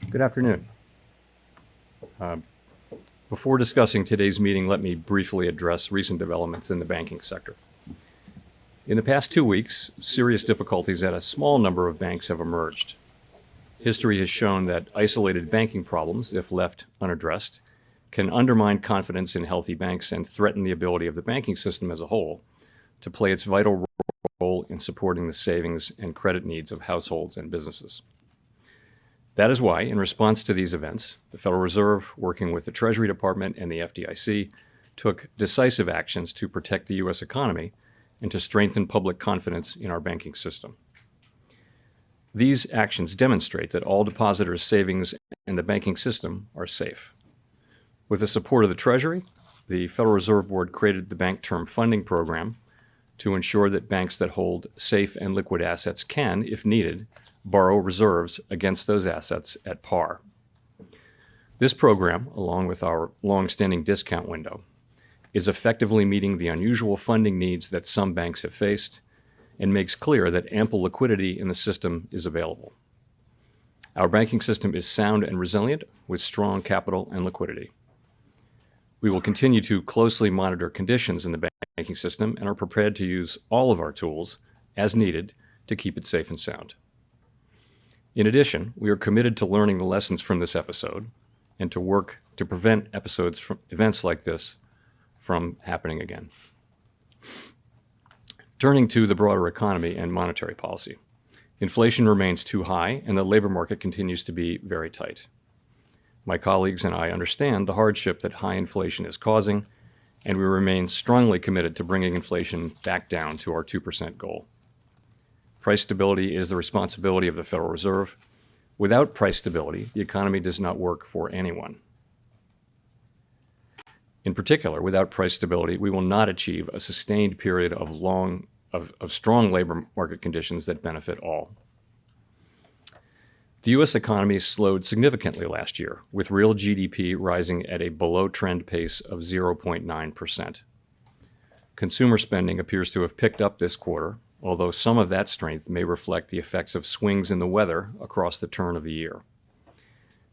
Good afternoon. Before discussing today's meeting, let me briefly address recent developments in the banking sector. In the past 2 weeks, serious difficulties at a small number of banks have emerged. History has shown that isolated banking problems, if left unaddressed, can undermine confidence in healthy banks and threaten the ability of the banking system as a whole to play its vital role in supporting the savings and credit needs of households and businesses. That is why, in response to these events, the Federal Reserve, working with the Treasury Department and the FDIC, took decisive actions to protect the U.S. economy and to strengthen public confidence in our banking system. These actions demonstrate that all depositors' savings in the banking system are safe. With the support of the Treasury, the Federal Reserve Board created the Bank Term Funding Program to ensure that banks that hold safe and liquid assets can, if needed, borrow reserves against those assets at par. This program, along with our long-standing discount window, is effectively meeting the unusual funding needs that some banks have faced and makes clear that ample liquidity in the system is available. Our banking system is sound and resilient with strong capital and liquidity. We will continue to closely monitor conditions in the banking system and are prepared to use all of our tools as needed to keep it safe and sound. In addition, we are committed to learning the lessons from this episode and to work to prevent events like this from happening again. Turning to the broader economy and monetary policy, inflation remains too high and the labor market continues to be very tight. My colleagues and I understand the hardship that high inflation is causing, and we remain strongly committed to bringing inflation back down to our 2% goal. Price stability is the responsibility of the Federal Reserve. Without price stability, the economy does not work for anyone. In particular, without price stability, we will not achieve a sustained period of strong labor market conditions that benefit all. The U.S. economy slowed significantly last year, with real GDP rising at a below-trend pace of 0.9%. Consumer spending appears to have picked up this quarter, although some of that strength may reflect the effects of swings in the weather across the turn of the year.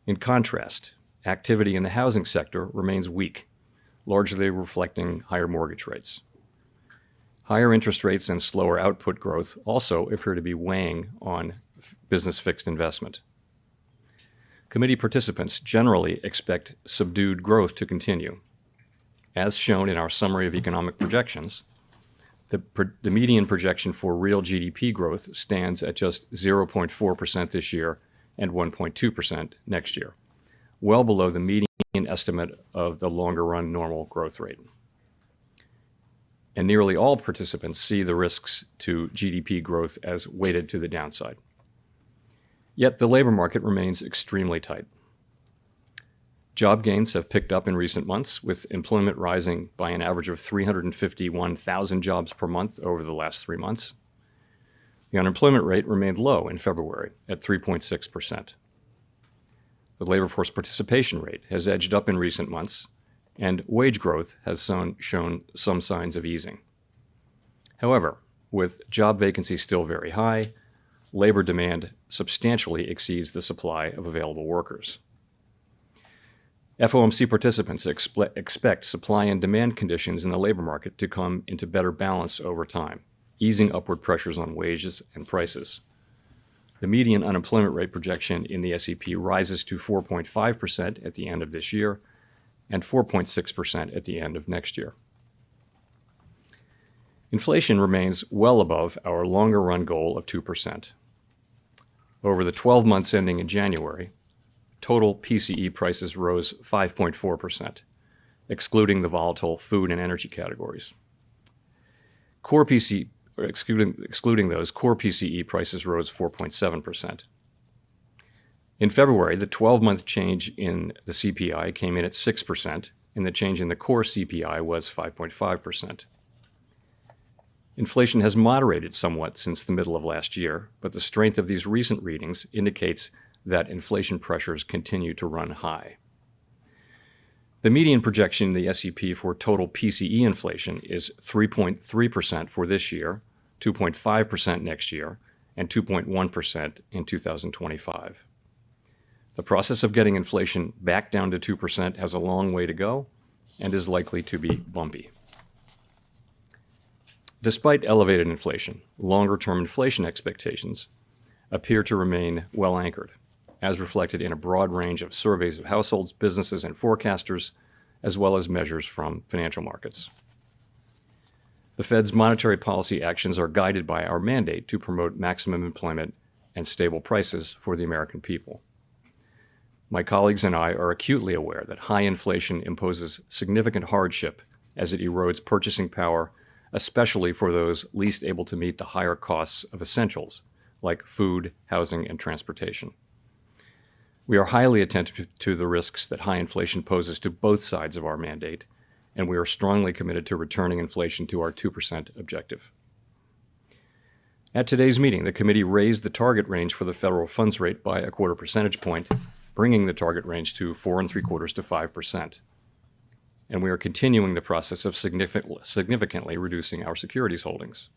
In contrast, activity in the housing sector remains weak, largely reflecting higher mortgage rates. Higher interest rates and slower output growth also appear to be weighing on business fixed investment. Committee participants generally expect subdued growth to continue. As shown in our summary of economic projections, the median projection for real GDP growth stands at just 0.4% this year and 1.2% next year, well below the median estimate of the longer-run normal growth rate. And nearly all participants see the risks to GDP growth as weighted to the downside. Yet the labor market remains extremely tight. Job gains have picked up in recent months, with employment rising by an average of 351,000 jobs per month over the last 3 months. The unemployment rate remained low in February at 3.6%. The labor force participation rate has edged up in recent months, and wage growth has shown some signs of easing. However, with job vacancies still very high, labor demand substantially exceeds the supply of available workers. FOMC participants expect supply and demand conditions in the labor market to come into better balance over time, easing upward pressures on wages and prices. The median unemployment rate projection in the SEP rises to 4.5% at the end of this year and 4.6% at the end of next year. Inflation remains well above our longer-run goal of 2%. Over the 12 months ending in January, total PCE prices rose 5.4%, excluding the volatile food and energy categories. Excluding those, core PCE prices rose 4.7%. In February, the 12-month change in the CPI came in at 6%, and the change in the core CPI was 5.5%. Inflation has moderated somewhat since the middle of last year, but the strength of these recent readings indicates that inflation pressures continue to run high. The median projection in the SEP for total PCE inflation is 3.3% for this year, 2.5% next year, and 2.1% in 2025. The process of getting inflation back down to 2% has a long way to go and is likely to be bumpy. Despite elevated inflation, longer-term inflation expectations appear to remain well anchored, as reflected in a broad range of surveys of households, businesses, and forecasters, as well as measures from financial markets. The Fed's monetary policy actions are guided by our mandate to promote maximum employment and stable prices for the American people. My colleagues and I are acutely aware that high inflation imposes significant hardship as it erodes purchasing power, especially for those least able to meet the higher costs of essentials like food, housing, and transportation. We are highly attentive to the risks that high inflation poses to both sides of our mandate, and we are strongly committed to returning inflation to our 2% objective. At today's meeting, the committee raised the target range for the federal funds rate by a quarter percentage point, bringing the target range to 4.75% to 5%. And we are continuing the process of significantly reducing our securities holdings.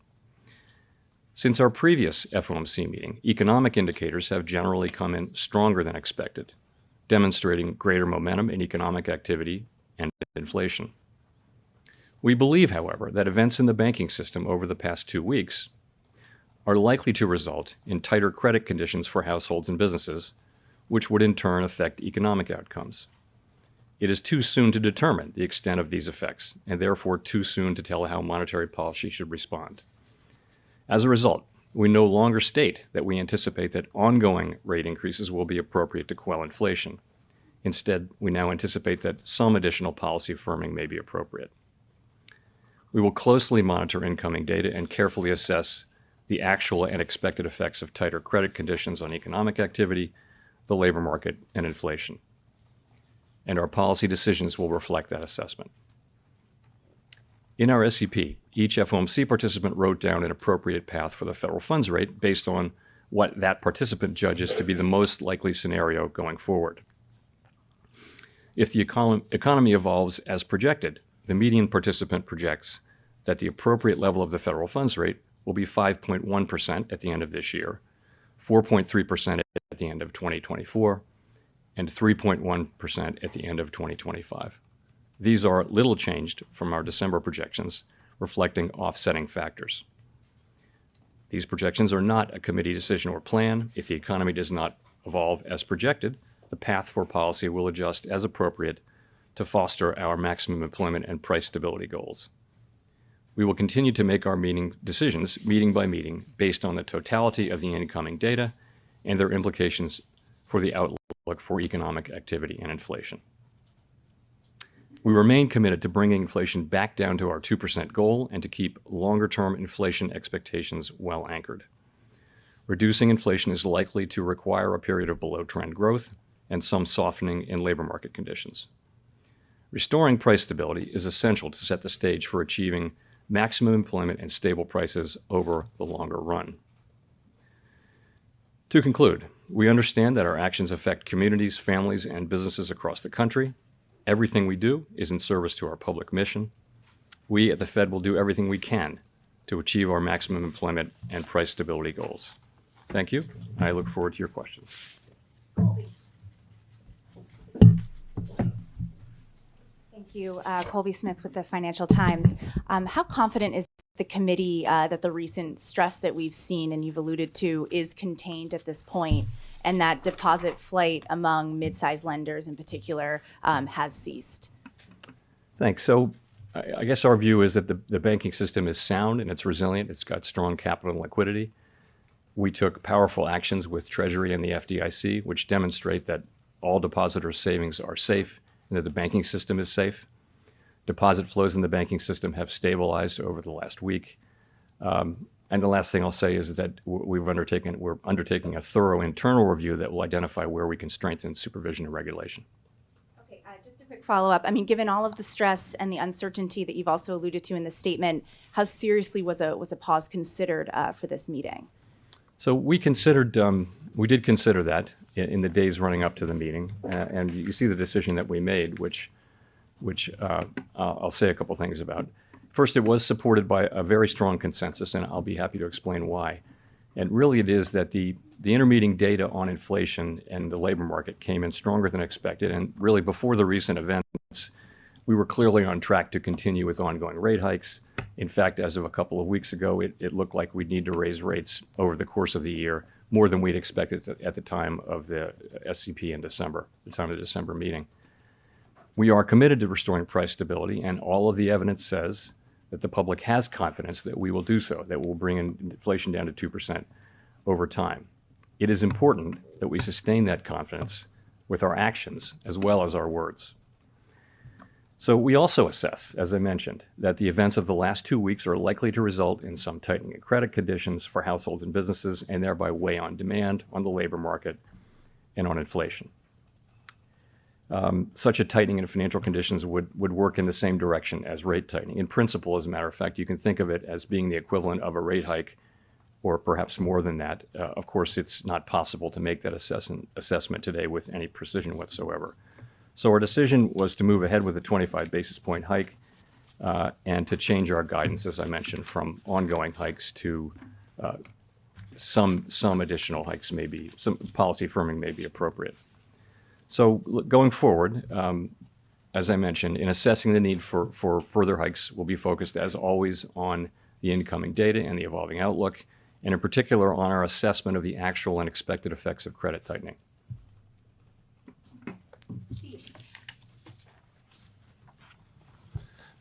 Since our previous FOMC meeting, economic indicators have generally come in stronger than expected, demonstrating greater momentum in economic activity and inflation. We believe, however, that events in the banking system over the past 2 weeks are likely to result in tighter credit conditions for households and businesses, which would in turn affect economic outcomes. It is too soon to determine the extent of these effects, and therefore too soon to tell how monetary policy should respond. As a result, we no longer state that we anticipate that ongoing rate increases will be appropriate to quell inflation. Instead, we now anticipate that some additional policy firming may be appropriate. We will closely monitor incoming data and carefully assess the actual and expected effects of tighter credit conditions on economic activity, the labor market, and inflation. And our policy decisions will reflect that assessment. In our SEP, each FOMC participant wrote down an appropriate path for the federal funds rate based on what that participant judges to be the most likely scenario going forward. If the economy evolves as projected, the median participant projects that the appropriate level of the federal funds rate will be 5.1% at the end of this year, 4.3% at the end of 2024, and 3.1% at the end of 2025. These are little changed from our December projections, reflecting offsetting factors. These projections are not a committee decision or plan. If the economy does not evolve as projected, the path for policy will adjust as appropriate to foster our maximum employment and price stability goals. We will continue to make our decisions meeting by meeting based on the totality of the incoming data and their implications for the outlook for economic activity and inflation. We remain committed to bringing inflation back down to our 2% goal and to keep longer-term inflation expectations well anchored. Reducing inflation is likely to require a period of below-trend growth and some softening in labor market conditions. Restoring price stability is essential to set the stage for achieving maximum employment and stable prices over the longer run. To conclude, we understand that our actions affect communities, families, and businesses across the country. Everything we do is in service to our public mission. We at the Fed will do everything we can to achieve our maximum employment and price stability goals. Thank you. I look forward to your questions. Thank you. Colby Smith with the Financial Times. How confident is the committee that the recent stress that we've seen and you've alluded to is contained at this point, and that deposit flight among mid-sized lenders in particular has ceased? Thanks. So I guess our view is that the banking system is sound and it's resilient. It's got strong capital and liquidity. We took powerful actions with Treasury and the FDIC, which demonstrate that all depositors' savings are safe and that the banking system is safe. Deposit flows in the banking system have stabilized over the last week. And the last thing I'll say is that we're undertaking a thorough internal review that will identify where we can strengthen supervision and regulation. Okay, just a quick follow-up. I mean, given all of the stress and the uncertainty that you've also alluded to in the statement, how seriously was a pause considered for this meeting? So we did consider that in the days running up to the meeting, and you see the decision that we made, which I'll say a couple things about. First, it was supported by a very strong consensus, and I'll be happy to explain why. And really it is that the intermeeting data on inflation and the labor market came in stronger than expected. And really before the recent events, we were clearly on track to continue with ongoing rate hikes. In fact, as of a couple of weeks ago, it looked like we'd need to raise rates over the course of the year more than we'd expected at the time of the SCP in December, the time of the December meeting. We are committed to restoring price stability, and all of the evidence says that the public has confidence that we will do so, that we'll bring inflation down to 2% over time. It is important that we sustain that confidence with our actions as well as our words. So we also assess, as I mentioned, that the events of the last 2 weeks are likely to result in some tightening of credit conditions for households and businesses, and thereby weigh on demand, on the labor market, and on inflation. Such a tightening in financial conditions would work in the same direction as rate tightening. In principle, as a matter of fact, you can think of it as being the equivalent of a rate hike, or perhaps more than that. Of course, it's not possible to make that assessment today with any precision whatsoever. So our decision was to move ahead with a 25 basis point hike and to change our guidance, as I mentioned, from ongoing hikes to some additional hikes some policy firming may be appropriate. So going forward, as I mentioned, in assessing the need for further hikes, we'll be focused, as always, on the incoming data and the evolving outlook, and in particular on our assessment of the actual and expected effects of credit tightening.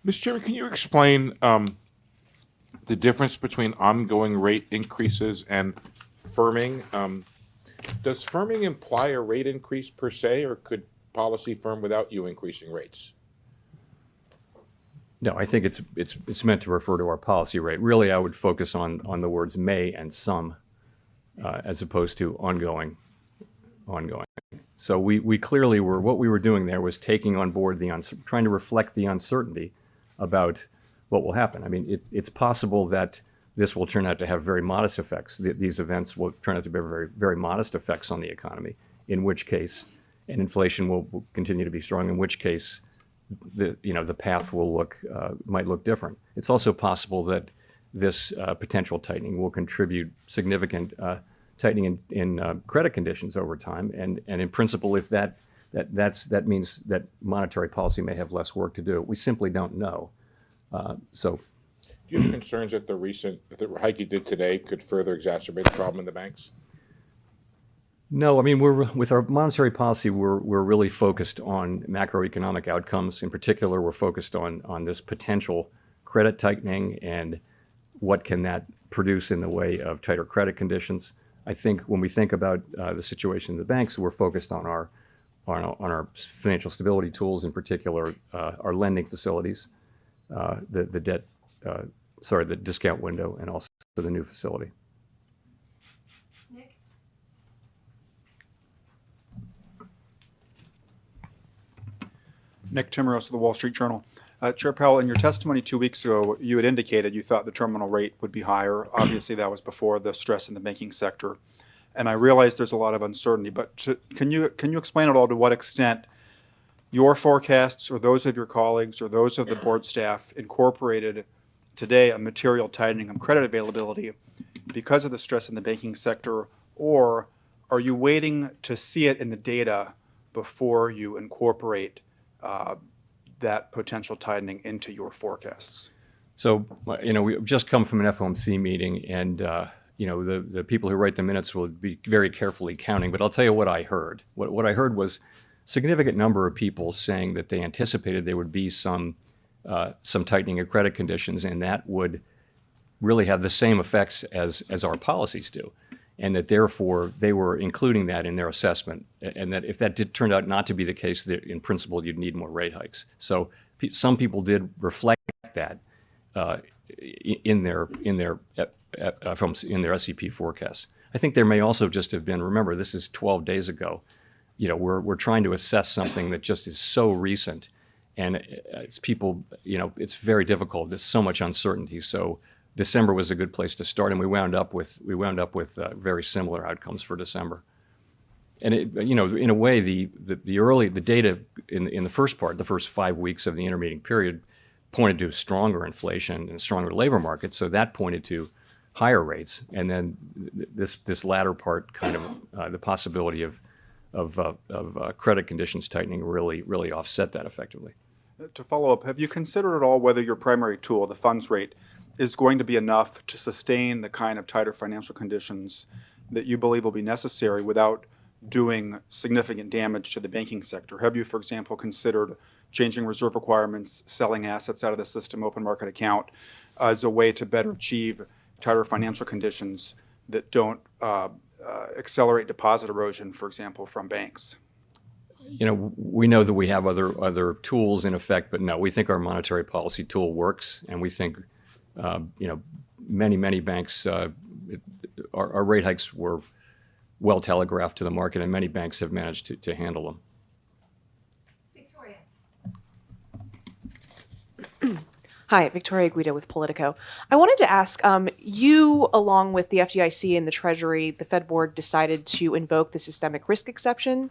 Mr. Chairman, can you explain the difference between ongoing rate increases and firming? Does firming imply a rate increase per se, or could policy firm without you increasing rates? No, I think it's meant to refer to our policy rate. Really, I would focus on the words may and some, as opposed to ongoing. So we clearly were, what we were doing there was taking on board trying to reflect the uncertainty about what will happen. I mean, it's possible that this will turn out to have very modest effects. These events will turn out to be very, very modest effects on the economy, in which case, and inflation will continue to be strong, in which case, the path might look different. It's also possible that this potential tightening will contribute significant tightening in credit conditions over time, and in principle, if that means that monetary policy may have less work to do. We simply don't know. So, do you have concerns that the hike you did today could further exacerbate the problem in the banks? No, I mean, with our monetary policy, we're really focused on macroeconomic outcomes. In particular, we're focused on this potential credit tightening and what can that produce in the way of tighter credit conditions. I think when we think about the situation in the banks, we're focused on our financial stability tools, in particular our lending facilities, the discount window, and also the new facility. Nick Timmeros of the Wall Street Journal. Chair Powell, in your testimony 2 weeks ago, you had indicated you thought the terminal rate would be higher. Obviously, that was before the stress in the banking sector. And I realize there's a lot of uncertainty, but can you explain at all to what extent your forecasts or those of your colleagues or those of the board staff incorporated today a material tightening of credit availability because of the stress in the banking sector, or are you waiting to see it in the data before you incorporate that potential tightening into your forecasts? So, we've just come from an FOMC meeting, and the people who write the minutes will be very carefully counting. But I'll tell you what I heard. What I heard was a significant number of people saying that they anticipated there would be some tightening of credit conditions, and that would really have the same effects as our policies do, and that therefore they were including that in their assessment, and that if that turned out not to be the case, that in principle you'd need more rate hikes. So some people did reflect that in their SCP forecasts. I think there may also just have been, remember, this is 12 days ago. We're trying to assess something that just is so recent, and it's very difficult. There's so much uncertainty. So December was a good place to start, and we wound up with very similar outcomes for December. And in a way, the data in the first 5 weeks of the intermeeting period, pointed to stronger inflation and stronger labor market. So that pointed to higher rates, and then this latter part, kind of the possibility of credit conditions tightening, really offset that effectively. To follow up, have you considered at all whether your primary tool, the funds rate, is going to be enough to sustain the kind of tighter financial conditions that you believe will be necessary without doing significant damage to the banking sector? Have you, for example, considered changing reserve requirements, selling assets out of the system, open market account, as a way to better achieve tighter financial conditions that don't accelerate deposit erosion, for example, from banks? We know that we have other tools in effect, but no, we think our monetary policy tool works, and we think, many banks, our rate hikes were well telegraphed to the market, and many banks have managed to handle them. Victoria. Hi, Victoria Guida with Politico. I wanted to ask, you, along with the FDIC and the Treasury, the Fed Board decided to invoke the systemic risk exception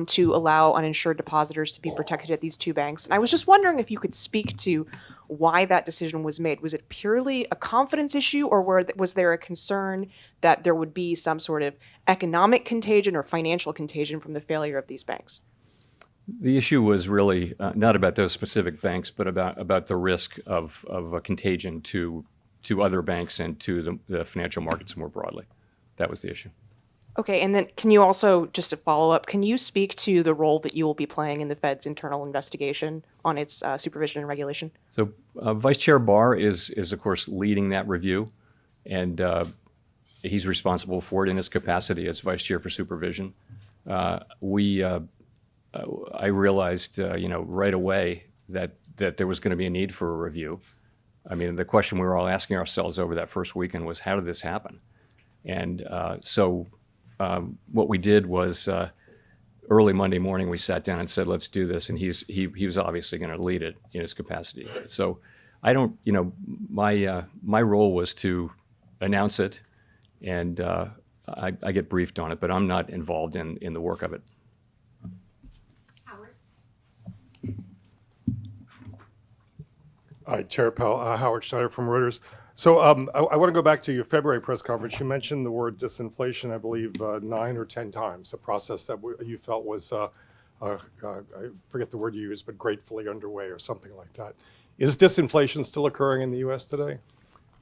to allow uninsured depositors to be protected at these two banks. And I was just wondering if you could speak to why that decision was made. Was it purely a confidence issue, or was there a concern that there would be some sort of economic contagion or financial contagion from the failure of these banks? The issue was really not about those specific banks, but about the risk of a contagion to other banks and to the financial markets more broadly. That was the issue. Okay, and then can you also, just to follow up, can you speak to the role that you will be playing in the Fed's internal investigation on its supervision and regulation? So Vice Chair Barr is of course leading that review, and he's responsible for it in his capacity as Vice Chair for Supervision. I realized right away that there was going to be a need for a review. I mean, the question we were all asking ourselves over that first weekend was, how did this happen? And what we did was early Monday morning we sat down and said, let's do this, and he was obviously going to lead it in his capacity. So I don't, my role was to announce it, and I get briefed on it, but I'm not involved in the work of it. Hi, Chair Powell. Howard Schneider from Reuters. So I want to go back to your February press conference. You mentioned the word disinflation, I believe, 9 or 10 times, a process that you felt was, I forget the word you used, but gratefully underway or something like that. Is disinflation still occurring in the U.S. today?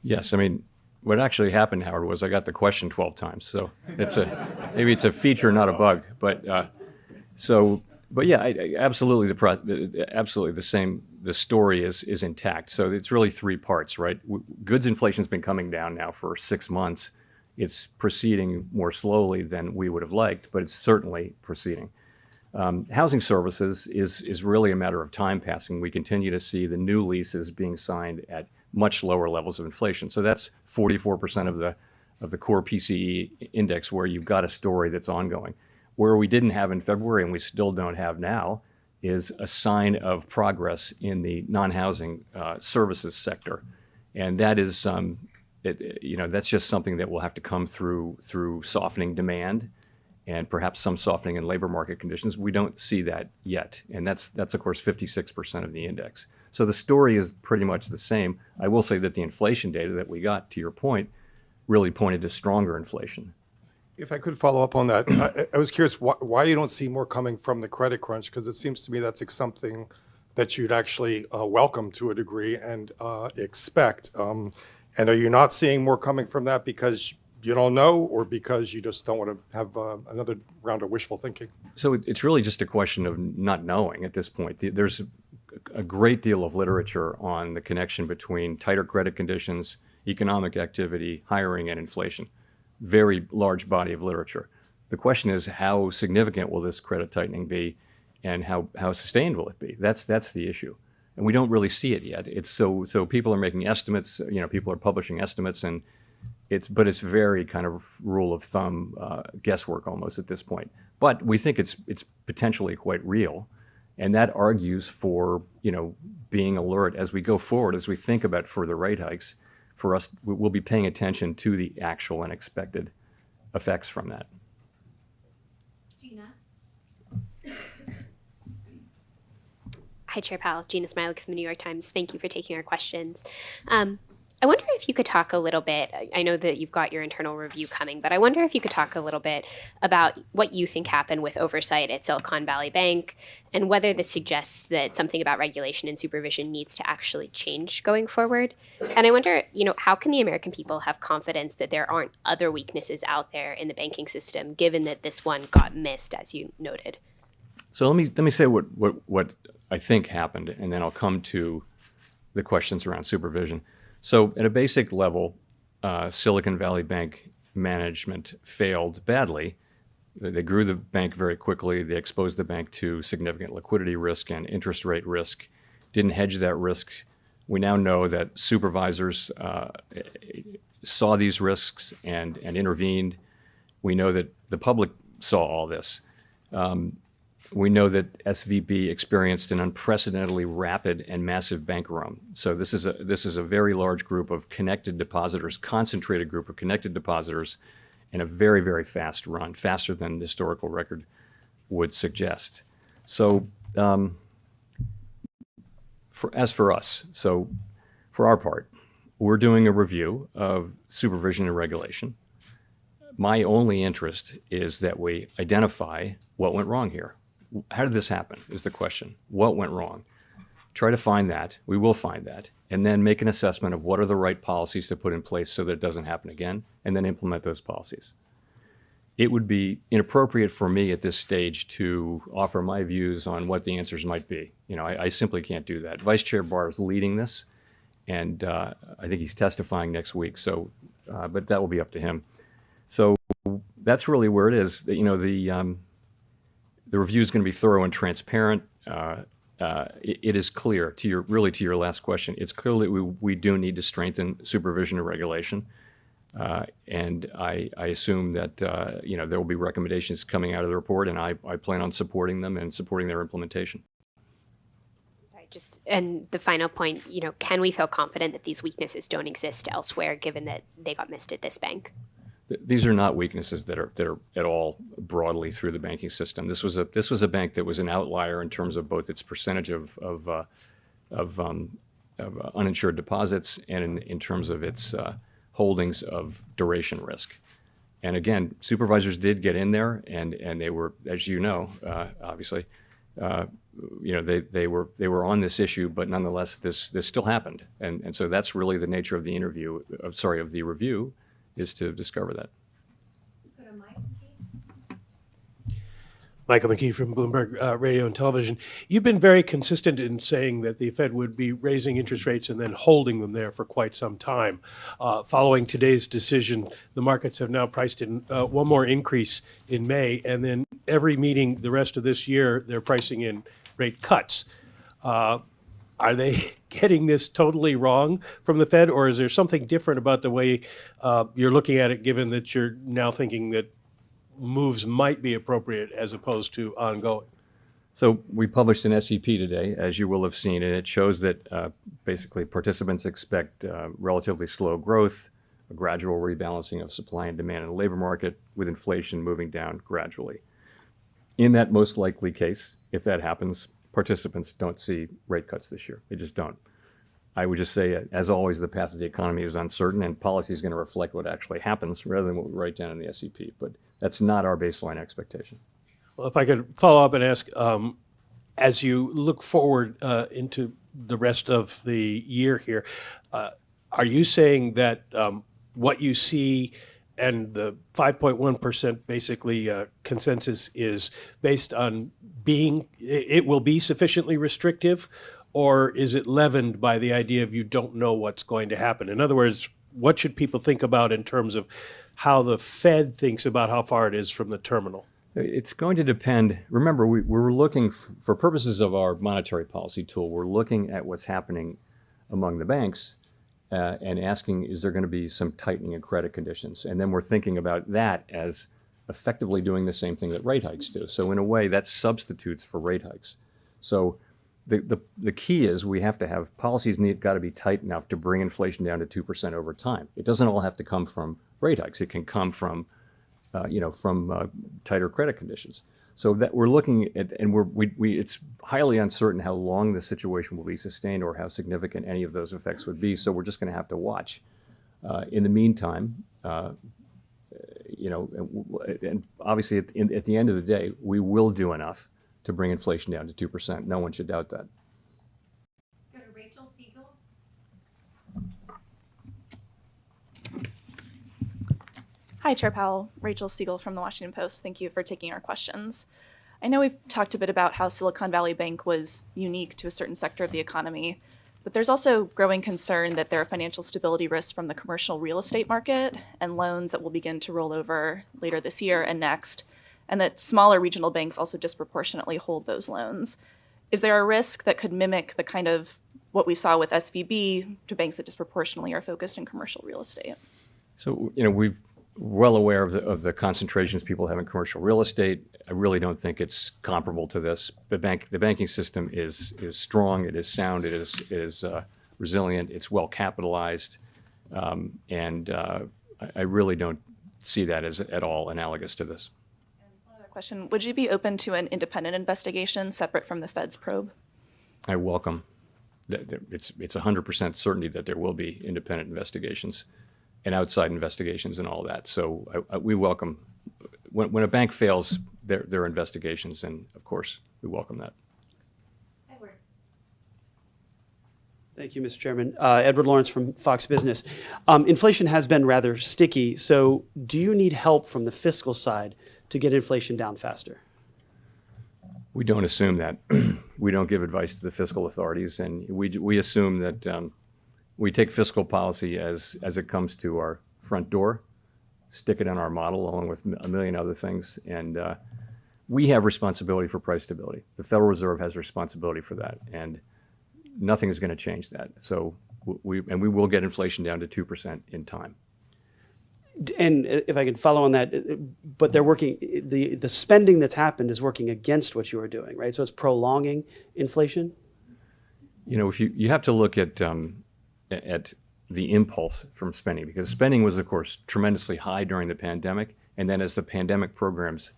Yes. I mean, what actually happened, Howard, was I got the question 12 times. So maybe it's a feature, not a bug. But yeah, absolutely absolutely the same. The story is intact. So it's really three parts, right? Goods inflation's been coming down now for 6 months. It's proceeding more slowly than we would have liked, but it's certainly proceeding. Housing services is really a matter of time passing. We continue to see the new leases being signed at much lower levels of inflation. So that's 44% of the core PCE index, where you've got a story that's ongoing. Where we didn't have in February, and we still don't have now, is a sign of progress in the non-housing services sector, and that is, that's just something that will have to come through softening demand, and perhaps some softening in labor market conditions. We don't see that yet, and that's of course 56% of the index. So the story is pretty much the same. I will say that the inflation data that we got, to your point, really pointed to stronger inflation. If I could follow up on that, I was curious why you don't see more coming from the credit crunch, because it seems to me that's something that you'd actually welcome to a degree and expect. And are you not seeing more coming from that because you don't know, or because you just don't want to have another round of wishful thinking? So it's really just a question of not knowing at this point. There's a great deal of literature on the connection between tighter credit conditions, economic activity, hiring, and inflation. Very large body of literature. The question is, how significant will this credit tightening be, and how sustained will it be? That's the issue, and we don't really see it yet. It's so people are making estimates. People are publishing estimates, and it's very kind of rule of thumb guesswork almost at this point. But we think it's potentially quite real, and that argues for being alert as we go forward, as we think about further rate hikes. For us, we'll be paying attention to the actual and expected effects from that. Gina. Hi, Chair Powell. Gina Smilik from the New York Times. Thank you for taking our questions. I wonder if you could talk a little bit. I know that you've got your internal review coming, but I wonder if you could talk a little bit about what you think happened with oversight at Silicon Valley Bank and whether this suggests that something about regulation and supervision needs to actually change going forward. And I wonder, how can the American people have confidence that there aren't other weaknesses out there in the banking system, given that this one got missed, as you noted? So let me say what I think happened, and then I'll come to the questions around supervision. So at a basic level, Silicon Valley Bank management failed badly. They grew the bank very quickly. They exposed the bank to significant liquidity risk and interest rate risk, didn't hedge that risk. We now know that supervisors saw these risks and intervened. We know that the public saw all this. We know that SVB experienced an unprecedentedly rapid and massive bank run. So this is a very large group of connected depositors, concentrated group of connected depositors, in a very, very fast run, faster than the historical record would suggest. So for us, for our part, we're doing a review of supervision and regulation. My only interest is that we identify what went wrong here. How did this happen is the question. What went wrong? Try to find that. We will find that. And then make an assessment of what are the right policies to put in place so that it doesn't happen again, and then implement those policies. It would be inappropriate for me at this stage to offer my views on what the answers might be. I simply can't do that. Vice Chair Barr is leading this, and I think he's testifying next week. So, but that will be up to him. So that's really where it is. The review is going to be thorough and transparent. It is clear to your last question. It's clear that we do need to strengthen supervision and regulation, and I assume that there will be recommendations coming out of the report, and I plan on supporting them and supporting their implementation. And the final point, can we feel confident that these weaknesses don't exist elsewhere, given that they got missed at this bank? These are not weaknesses that are at all broadly through the banking system. This was a bank that was an outlier in terms of both its percentage of uninsured deposits and in terms of its holdings of duration risk. And again, supervisors did get in there, and they were, as you know, obviously, they were on this issue, but nonetheless, this still happened. And so that's really the nature of the review. Is to discover that. Michael McKee from Bloomberg Radio and Television. You've been very consistent in saying that the Fed would be raising interest rates and then holding them there for quite some time. Following today's decision, the markets have now priced in one more increase in May, and then every meeting the rest of this year, they're pricing in rate cuts. Are they getting this totally wrong from the Fed, or is there something different about the way you're looking at it, given that you're now thinking that moves might be appropriate as opposed to ongoing? So we published an SEP today, as you will have seen, and it shows that basically participants expect relatively slow growth, a gradual rebalancing of supply and demand in the labor market, with inflation moving down gradually. In that most likely case, if that happens, participants don't see rate cuts this year. They just don't. I would just say, as always, the path of the economy is uncertain, and policy is going to reflect what actually happens rather than what we write down in the SEP. But that's not our baseline expectation. Well, if I could follow up and ask, as you look forward into the rest of the year here, are you saying that what you see and the 5.1% basically consensus is based on it will be sufficiently restrictive, or is it leavened by the idea of you don't know what's going to happen? In other words, what should people think about in terms of how the Fed thinks about how far it is from the terminal? It's going to depend. Remember, we're looking, for purposes of our monetary policy tool, we're looking at what's happening among the banks and asking, is there going to be some tightening of credit conditions? And then we're thinking about that as effectively doing the same thing that rate hikes do. So in a way, that substitutes for rate hikes. So the key is we have to have policies got to be tight enough to bring inflation down to 2% over time. It doesn't all have to come from rate hikes. It can come from tighter credit conditions. So that we're looking at, and it's highly uncertain how long the situation will be sustained or how significant any of those effects would be. So we're just going to have to watch. In the meantime, and obviously at the end of the day, we will do enough to bring inflation down to 2%. No one should doubt that. Let's go to Rachel Siegel. Hi, Chair Powell. Rachel Siegel from the Washington Post. Thank you for taking our questions. I know we've talked a bit about how Silicon Valley Bank was unique to a certain sector of the economy, but there's also growing concern that there are financial stability risks from the commercial real estate market and loans that will begin to roll over later this year and next, and that smaller regional banks also disproportionately hold those loans. Is there a risk that could mimic the kind of what we saw with SVB to banks that disproportionately are focused in commercial real estate? So, we've well aware of the concentrations people have in commercial real estate. I really don't think it's comparable to this. The banking system is strong, it is sound, it is resilient, it's well capitalized, and I really don't see that as at all analogous to this. One other question, would you be open to an independent investigation separate from the Fed's probe? I welcome. It's 100% certainty that there will be independent investigations and outside investigations and all that. So we welcome, when a bank fails, there are investigations, and of course, we welcome that. Edward. Thank you, Mr. Chairman. Edward Lawrence from Fox Business. Inflation has been rather sticky, so do you need help from the fiscal side to get inflation down faster? We don't assume that. We don't give advice to the fiscal authorities, and we assume that we take fiscal policy as it comes to our front door, stick it in our model along with a million other things, and we have responsibility for price stability. The Federal Reserve has responsibility for that, and nothing is going to change that. So we will get inflation down to 2% in time. And if I can follow on that, but they're working, the spending that's happened is working against what you are doing, right? So it's prolonging inflation? If you have to look at the impulse from spending, because spending was, of course, tremendously high during the pandemic, and then as the pandemic programs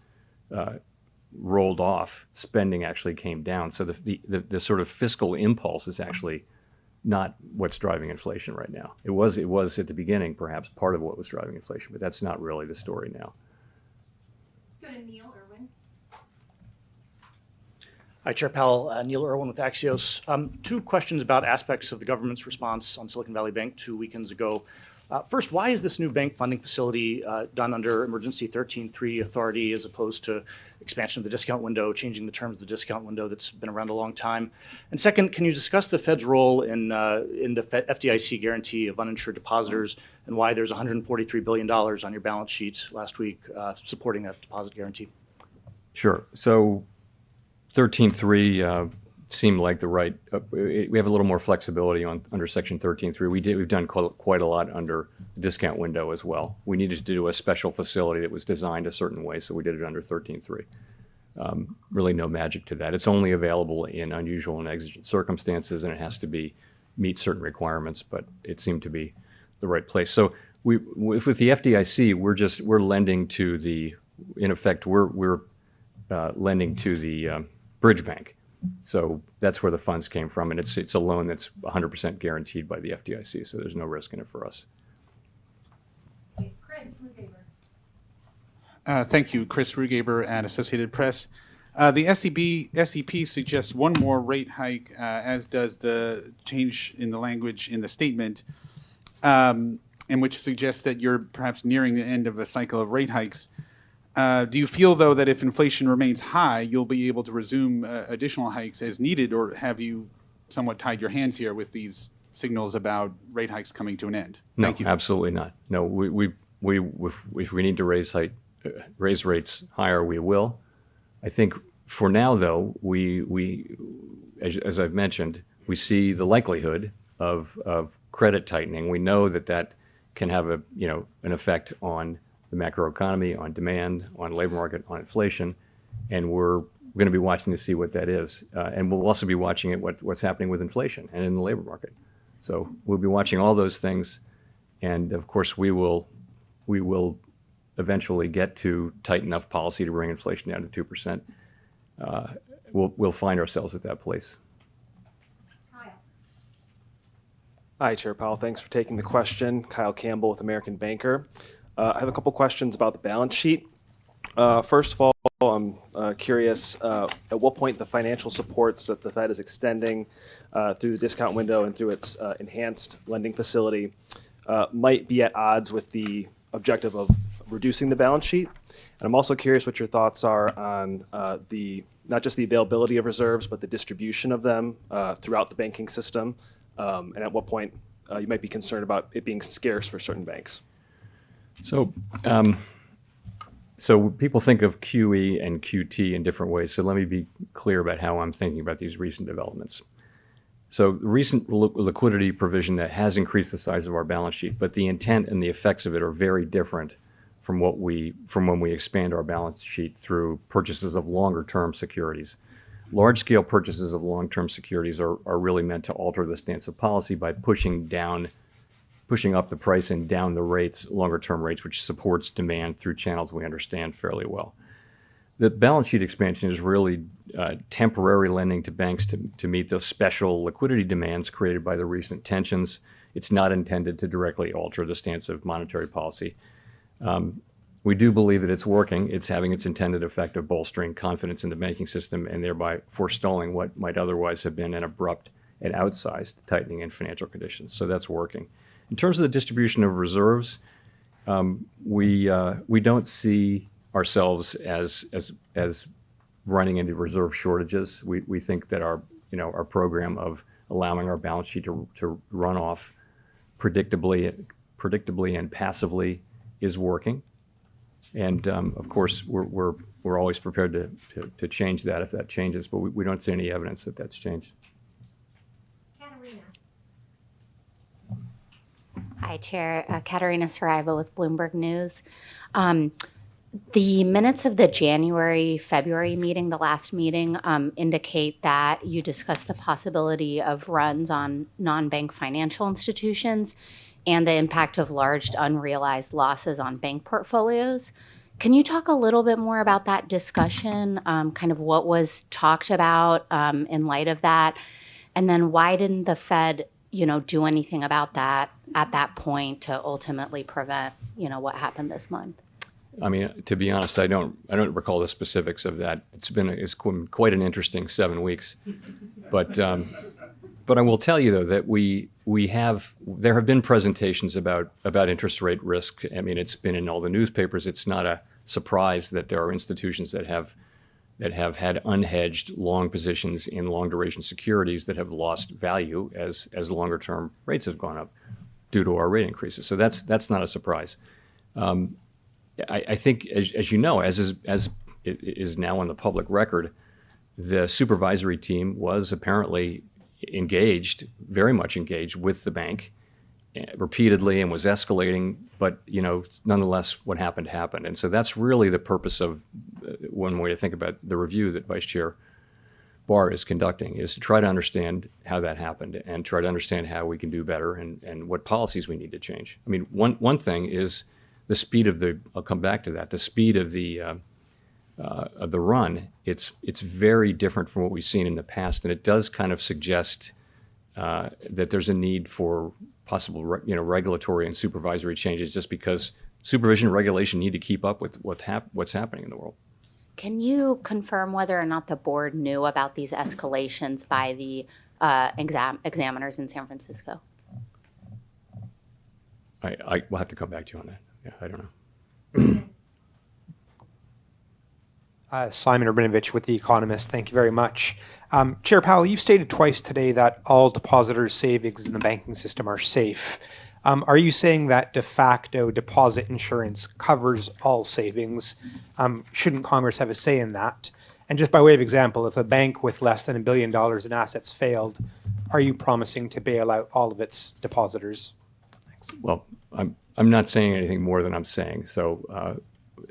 rolled off, spending actually came down. So the sort of fiscal impulse is actually not what's driving inflation right now. It was at the beginning, perhaps part of what was driving inflation, but that's not really the story now. Let's go to Neil Irwin. Hi, Chair Powell. Neil Irwin with Axios. Two questions about aspects of the government's response on Silicon Valley Bank 2 weekends ago. First, why is this new bank funding facility done under Emergency 13.3 authority as opposed to expansion of the discount window, changing the terms of the discount window that's been around a long time? And second, can you discuss the Fed's role in the FDIC guarantee of uninsured depositors and why there's $143 billion on your balance sheet last week supporting that deposit guarantee? Sure. So 13.3 seemed like the right. We have a little more flexibility under Section 13.3. We've done quite a lot under the discount window as well. We needed to do a special facility that was designed a certain way, so we did it under 13.3. Really, no magic to that. It's only available in unusual and exigent circumstances, and it has to meet certain requirements. But it seemed to be the right place. So with the FDIC, we're lending to the. In effect, we're lending to the bridge bank. So that's where the funds came from, and it's a loan that's 100% guaranteed by the FDIC, so there's no risk in it for us. Chris Rugaber. Thank you, Chris Rugaber at Associated Press. The SEP suggests one more rate hike, as does the change in the language in the statement, in which suggests that you're perhaps nearing the end of a cycle of rate hikes. Do you feel, though, that if inflation remains high, you'll be able to resume additional hikes as needed, or have you somewhat tied your hands here with these signals about rate hikes coming to an end? Thank you. Absolutely not. No, if we need to raise rates higher, we will. I think for now, though, as I've mentioned, we see the likelihood of credit tightening. We know that can have an effect on the macroeconomy, on demand, on labor market, on inflation, and we're going to be watching to see what that is. And we'll also be watching what's happening with inflation and in the labor market. So we'll be watching all those things, and of course we will eventually get to tight enough policy to bring inflation down to 2%, we'll find ourselves at that place. Hi, Chair Powell. Thanks for taking the question. Kyle Campbell with American Banker. I have a couple questions about the balance sheet. First of all, I'm curious at what point the financial supports that the Fed is extending through the discount window and through its enhanced lending facility might be at odds with the objective of reducing the balance sheet. And I'm also curious what your thoughts are on not just the availability of reserves, but the distribution of them throughout the banking system, and at what point you might be concerned about it being scarce for certain banks. So, people think of QE and QT in different ways. So let me be clear about how I'm thinking about these recent developments. So the recent liquidity provision that has increased the size of our balance sheet, but the intent and the effects of it are very different from when we expand our balance sheet through purchases of longer-term securities. Large-scale purchases of long-term securities are really meant to alter the stance of policy by pushing up the price and down the rates, longer-term rates, which supports demand through channels we understand fairly well. The balance sheet expansion is really temporary lending to banks to meet those special liquidity demands created by the recent tensions. It's not intended to directly alter the stance of monetary policy. We do believe that it's working. It's having its intended effect of bolstering confidence in the banking system and thereby forestalling what might otherwise have been an abrupt and outsized tightening in financial conditions. So that's working. In terms of the distribution of reserves, we don't see ourselves as running into reserve shortages. We think that our program of allowing our balance sheet to run off predictably and passively is working. And of course, we're always prepared to change that if that changes, but we don't see any evidence that that's changed. Hi, Chair. Katerina Saraiva with Bloomberg News. The minutes of the January-February meeting, the last meeting, indicate that you discussed the possibility of runs on non-bank financial institutions and the impact of large unrealized losses on bank portfolios. Can you talk a little bit more about that discussion, kind of what was talked about in light of that? And then why didn't the Fed do anything about that at that point to ultimately prevent, what happened this month? I mean, to be honest, I don't recall the specifics of that. It's quite an interesting 7 weeks, but I will tell you though that there have been presentations about interest rate risk. I mean, it's been in all the newspapers. It's not a surprise that there are institutions that have had unhedged long positions in long duration securities that have lost value as longer term rates have gone up due to our rate increases. So that's not a surprise. I think, as you know, as it is now on the public record, the supervisory team was apparently very much engaged with the bank repeatedly and was escalating, but nonetheless what happened. And so that's really the purpose of one way to think about the review that Vice Chair Barr is conducting, is to try to understand how that happened and try to understand how we can do better and what policies we need to change. I mean, one thing is the speed of I'll come back to that, the speed of the run. It's very different from what we've seen in the past, and it does kind of suggest that there's a need for possible regulatory and supervisory changes, just because supervision and regulation need to keep up with what's happening in the world. Can you confirm whether or not the board knew about these escalations by the examiners in San Francisco? I will have to come back to you on that. Yeah, I don't know. Simon Urbanovich with The Economist. Thank you very much. Chair Powell, you've stated twice today that all depositors' savings in the banking system are safe. Are you saying that de facto deposit insurance covers all savings? Shouldn't Congress have a say in that? And just by way of example, if a bank with less than $1 billion in assets failed, are you promising to bail out all of its depositors? Thanks. Well, I'm not saying anything more than I'm saying. So,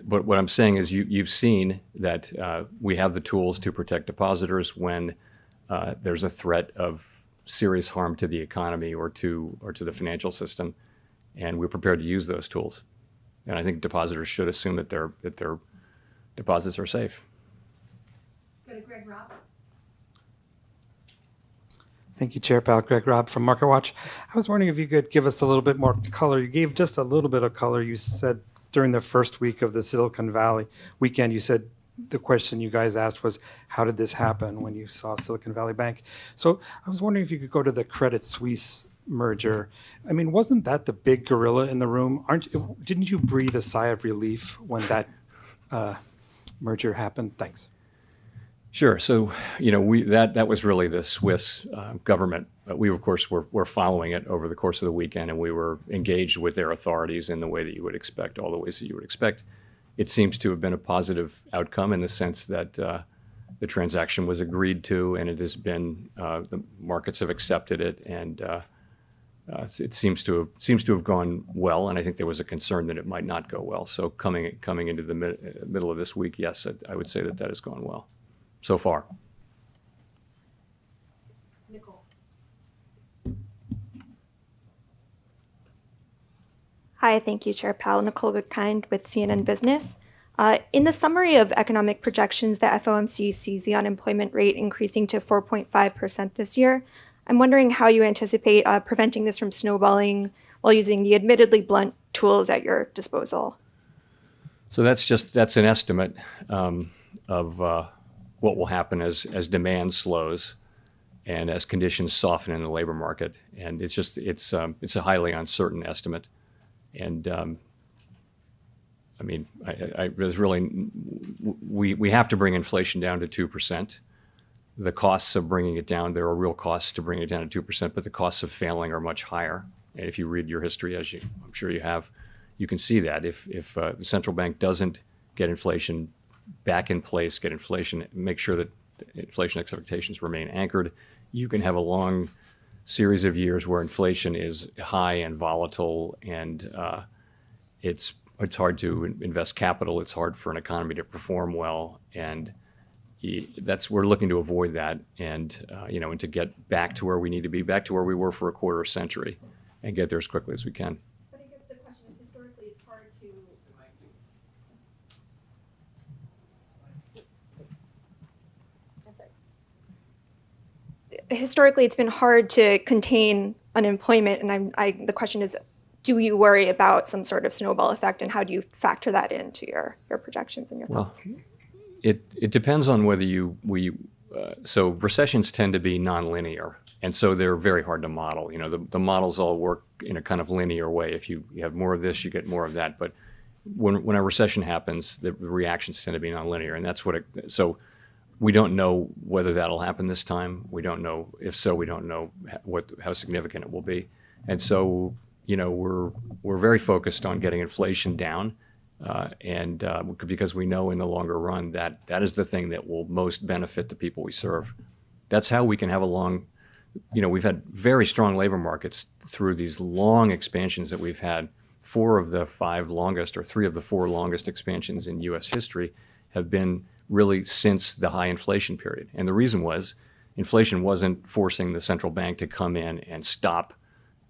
but what I'm saying is you've seen that we have the tools to protect depositors when there's a threat of serious harm to the economy or to the financial system, and we're prepared to use those tools. And I think depositors should assume that their deposits are safe. Go to Greg Robb. Thank you, Chair Powell. Greg Robb from MarketWatch. I was wondering if you could give us a little bit more color. You gave just a little bit of color. You said during the first week of the Silicon Valley weekend, you said the question you guys asked was, how did this happen when you saw Silicon Valley Bank? So I was wondering if you could go to the Credit Suisse merger. I mean, wasn't that the big gorilla in the room? Didn't you breathe a sigh of relief when that merger happened? Thanks. Sure. So, that was really the Swiss government. We, of course, were following it over the course of the weekend, and we were engaged with their authorities in the way that you would expect, all the ways that you would expect. It seems to have been a positive outcome in the sense that the transaction was agreed to, and it has been, the markets have accepted it, and it seems to have gone well. And I think there was a concern that it might not go well. So coming into the middle of this week, yes, I would say that has gone well so far. Nicole. Hi, thank you, Chair Powell. Nicole Goodkind with CNN Business. In the summary of economic projections, the FOMC sees the unemployment rate increasing to 4.5% this year. I'm wondering how you anticipate preventing this from snowballing while using the admittedly blunt tools at your disposal. So that's an estimate of what will happen as demand slows and as conditions soften in the labor market. And it's a highly uncertain estimate. And there's really, we have to bring inflation down to 2%. The costs of bringing it down, there are real costs to bring it down to 2%, but the costs of failing are much higher. And if you read your history, I'm sure you have, you can see that if the central bank doesn't get inflation back in place, make sure that inflation expectations remain anchored, you can have a long series of years where inflation is high and volatile, and it's hard to invest capital. It's hard for an economy to perform well, and we're looking to avoid that, and and to get back to where we need to be, back to where we were for a quarter century, and get there as quickly as we can. But I guess the question is, historically, it's hard to. Historically, it's been hard to contain unemployment, and the question is, do you worry about some sort of snowball effect, and how do you factor that into your projections and your thoughts? Well, it depends on whether so recessions tend to be nonlinear, and so they're very hard to model. The models all work in a kind of linear way. If you have more of this, you get more of that. But when a recession happens, the reactions tend to be nonlinear, and that's so we don't know whether that'll happen this time. We don't know. If so, we don't know how significant it will be. And so, we're very focused on getting inflation down, because we know in the longer run that is the thing that will most benefit the people we serve. That's how we can have we've had very strong labor markets through these long expansions that we've had. 4 of the 5 longest, or 3 of the 4 longest expansions in U.S. history have been really since the high inflation period. And the reason was inflation wasn't forcing the central bank to come in and stop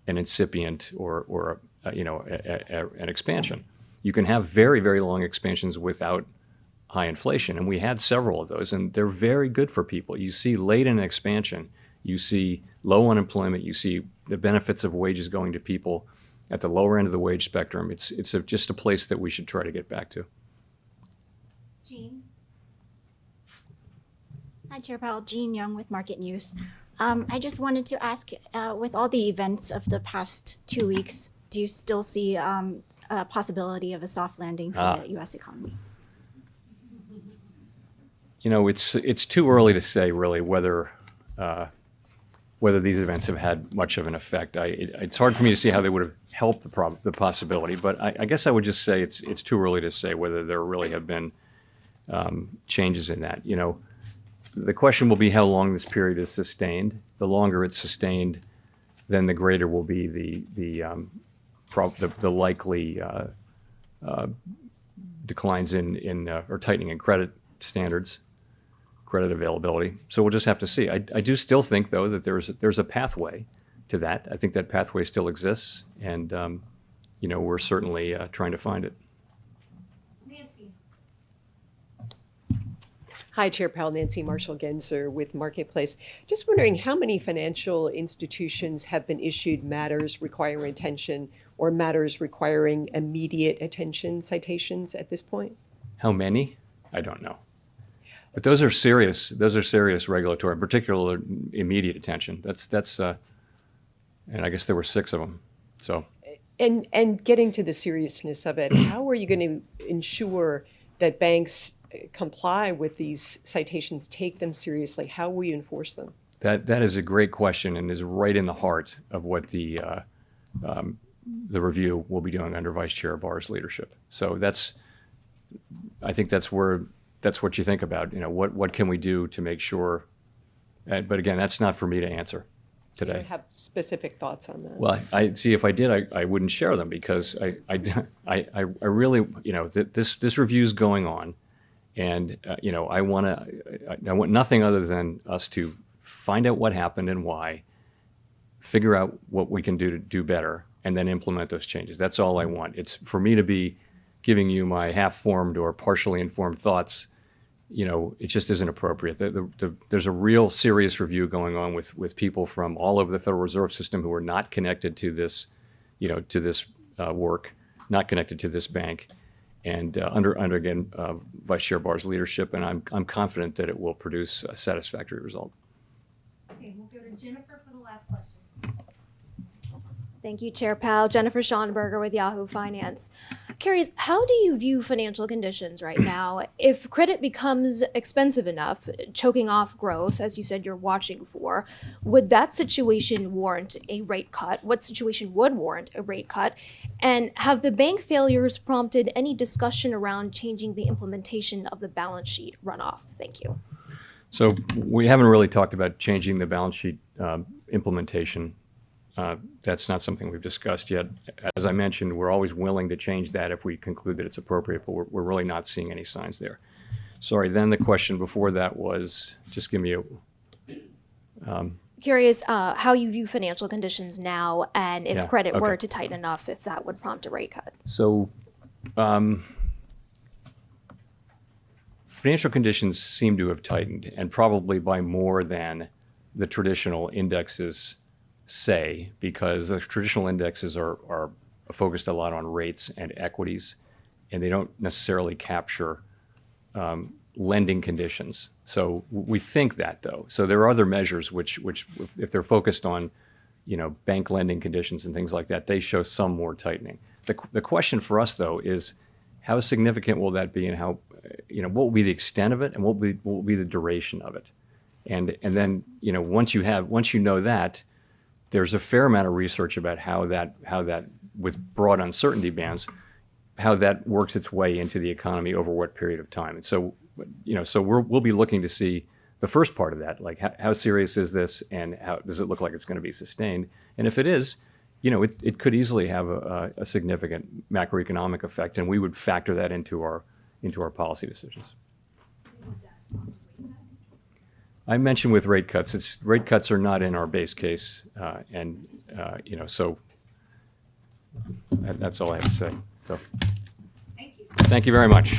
an incipient or an expansion. You can have very, very long expansions without high inflation, and we had several of those, and they're very good for people. You see late in an expansion, you see low unemployment, you see the benefits of wages going to people at the lower end of the wage spectrum. It's just a place that we should try to get back to. Jean. Hi, Chair Powell. Jean Young with Market News. I just wanted to ask, with all the events of the past 2 weeks, do you still see a possibility of a soft landing for the U.S. economy? It's too early to say really whether these events have had much of an effect. It's hard for me to see how they would have helped the possibility, but I guess I would just say it's too early to say whether there really have been changes in that. The question will be how long this period is sustained. The longer it's sustained, then the greater will be the likely declines in or tightening in credit standards, credit availability. So we'll just have to see. I do still think, though, that there's a pathway to that. I think that pathway still exists, and we're certainly trying to find it. Nancy. Hi, Chair Powell, Nancy Marshall-Genzer with Marketplace. Just wondering how many financial institutions have been issued matters requiring attention or matters requiring immediate attention citations at this point? How many? I don't know. But those are serious. Those are serious regulatory, particularly immediate attention. And I guess there were 6 of them. So. And getting to the seriousness of it, how are you going to ensure that banks comply with these citations, take them seriously? How will you enforce them? That is a great question and is right in the heart of what the review will be doing under Vice Chair Barr's leadership. So I think that's what you think about. What can we do to make sure? But again, that's not for me to answer today. So you have specific thoughts on that? Well, I see. If I did, I wouldn't share them because I really, this review is going on, and I want nothing other than us to find out what happened and why, figure out what we can do to do better, and then implement those changes. That's all I want. It's for me to be giving you my half-formed or partially informed thoughts. It just isn't appropriate. There's a real serious review going on with people from all over the Federal Reserve System who are not connected to this, to this work, not connected to this bank, and under again Vice Chair Barr's leadership, and I'm confident that it will produce a satisfactory result. Okay, we'll go to Jennifer for the last question. Thank you, Chair Powell. Jennifer Schonberger with Yahoo Finance. Curious, how do you view financial conditions right now? If credit becomes expensive enough, choking off growth, as you said you're watching for, would that situation warrant a rate cut? What situation would warrant a rate cut? And have the bank failures prompted any discussion around changing the implementation of the balance sheet runoff? Thank you. So we haven't really talked about changing the balance sheet implementation. That's not something we've discussed yet. As I mentioned, we're always willing to change that if we conclude that it's appropriate, but we're really not seeing any signs there. Sorry, then the question before that was, just give me a... Curious how you view financial conditions now, and if credit were okay. to tighten enough, if that would prompt a rate cut. So financial conditions seem to have tightened, and probably by more than the traditional indexes say, because the traditional indexes are focused a lot on rates and equities, and they don't necessarily capture lending conditions. So we think that, though. So there are other measures which if they're focused on, bank lending conditions and things like that, they show some more tightening. The question for us, though, is how significant will that be, and how, what will be the extent of it, and what will be the duration of it, and then once you know that. There's a fair amount of research about how that with broad uncertainty bands, how that works its way into the economy over what period of time. And so, so we'll be looking to see the first part of that, like how serious is this, and how does it look like it's going to be sustained? And if it is, it could easily have a significant macroeconomic effect, and we would factor that into our policy decisions. I mentioned with rate cuts, rate cuts are not in our base case, so that's all I have to say. So, thank you very much.